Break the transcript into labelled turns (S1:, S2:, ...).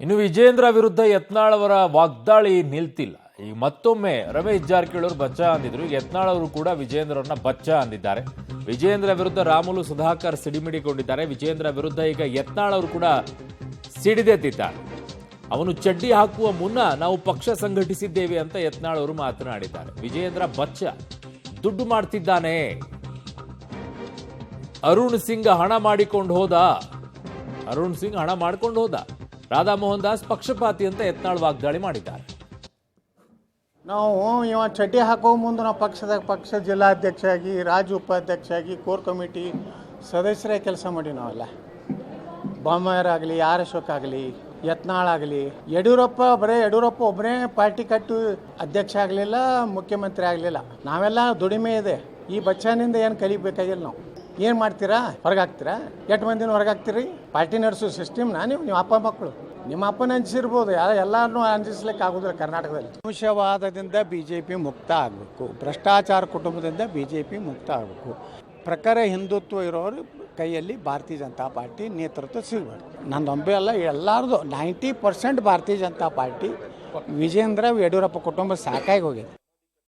S1: ಇನ್ನು ವಿಜೇಂದ್ರ ವಿರುದ್ಧ ಯತ್ನಾಳ್ ಅವರ ವಾಗ್ದಾಳಿ ನಿಲ್ತಿಲ್ಲ. ಈಗ ಮತ್ತೊಮ್ಮೆ ರಮೇಶ್ ಜಾರಕಿಹೊಳಿ ಅವರು ಬಚ್ಚ ಅಂದಿದ್ರು. ಈಗ ಯತ್ನಾಳ್ ಅವರು ಕೂಡ ವಿಜೇಂದ್ರರನ್ನ ಬಚ್ಚ ಅಂದಿದ್ದಾರೆ. ವಿಜೇಂದ್ರ ವಿರುದ್ಧ ರಾಮುಲು ಸುಧಾಕರ್ ಸಿಡಿಮಿಡಿಕೊಂಡಿದ್ದಾರೆ. ವಿಜೇಂದ್ರ ವಿರುದ್ಧ ಈಗ ಯತ್ನಾಳ್ ಅವರು ಕೂಡ ಸಿಡಿದೆದ್ದಿದ್ದಾರೆ. ಅವನು ಚಡ್ಡಿ ಹಾಕುವ ಮುನ್ನ ನಾವು ಪಕ್ಷ ಸಂಘಟಿಸಿದ್ದೇವೆ ಅಂತ ಯತ್ನಾಳ್ ಅವರು ಮಾತನಾಡಿದ್ದಾರೆ. ವಿಜೇಂದ್ರ ಬಚ್ಚ, ದುಡ್ಡು ಮಾಡ್ತಿದ್ದಾನೆ, ಅರುಣ್ ಸಿಂಗ್ ಹಣ ಮಾಡಿಕೊಂಡು ಹೋದ, ಅರುಣ್ ಸಿಂಗ್ ಹಣ ಮಾಡ್ಕೊಂಡು ಹೋದ, ರಾಧಾ ಮೋಹನ್ ದಾಸ್ ಪಕ್ಷಪಾತಿ ಅಂತ ಯತ್ನಾಳ್ ವಾಗ್ದಾಳಿ ಮಾಡಿದ್ದಾರೆ.
S2: ನಾವು ಇವ ಚಡ್ಡಿ ಹಾಕೋ ಮುಂದೆ ನಾವು ಪಕ್ಷ ಜಿಲ್ಲಾಧ್ಯಕ್ಷ ಆಗಿ, ರಾಜ್ಯ ಉಪಾಧ್ಯಕ್ಷ ಆಗಿ, ಕೋರ್ ಕಮಿಟಿ ಸದಸ್ಯರೇ ಕೆಲಸ ಮಾಡಿ ನಾವೆಲ್ಲ. ಬೊಮ್ಮಾಯರಾಗಲಿ, ಆರ್ ಅಶೋಕ್ ಆಗಲಿ, ಯತ್ನಾಳ್ ಆಗಲಿ, ಯಡಿಯೂರಪ್ಪ ಒಬ್ಬರೇ ಪಾರ್ಟಿ ಕಟ್ಟು ಅಧ್ಯಕ್ಷ ಆಗಲಿಲ್ಲ, ಮುಖ್ಯಮಂತ್ರಿ ಆಗಲಿಲ್ಲ. ನಾವೆಲ್ಲ ದುಡಿಮೆ ಇದೆ. ಈ ಬಚ್ಚನಿಂದ ಏನು ಕಲಿಬೇಕಾಗಿಲ್ಲ. ನಾವು ಏನು ಮಾಡ್ತೀರಾ? ಹೊರಗಾಗ್ತೀರಾ? ಎಷ್ಟು ಮಂದಿನ ಹೊರಗಾಗ್ತೀರಿ? ಪಾರ್ಟಿ ನಡೆಸೋ ಸಿಸ್ಟಮ್ನ ನೀವು ಅಪ್ಪ ಮಕ್ಕಳು ನಿಮ್ಮ ಅಪ್ಪನ ಹಂಚಿರ್ಬೋದು, ಎಲ್ಲರನ್ನೂ ಹಂಚಿಸ್ಲಿಕ್ಕೆ ಆಗೋದಿಲ್ಲ. ಕರ್ನಾಟಕದಲ್ಲಿ ವಂಶವಾದದಿಂದ BJP ಮುಕ್ತ ಆಗಬೇಕು, ಭ್ರಷ್ಟಾಚಾರ ಕುಟುಂಬದಿಂದ BJP ಮುಕ್ತ ಆಗಬೇಕು. ಪ್ರಖರ ಹಿಂದುತ್ವ ಇರೋರು ಕೈಯಲ್ಲಿ ಭಾರತೀಯ ಜನತಾ ಪಾರ್ಟಿ ನೇತೃತ್ವ ಸಿಗಬಾರ್ದು. ನಂದು ಅಂಬೆ ಅಲ್ಲ, ಎಲ್ಲರದು 90% ಭಾರತೀಯ ಜನತಾ ಪಾರ್ಟಿ. ವಿಜೇಂದ್ರ ಯಡಿಯೂರಪ್ಪ ಕುಟುಂಬ ಸಾಕಾಗಿ ಹೋಗಿದೆ.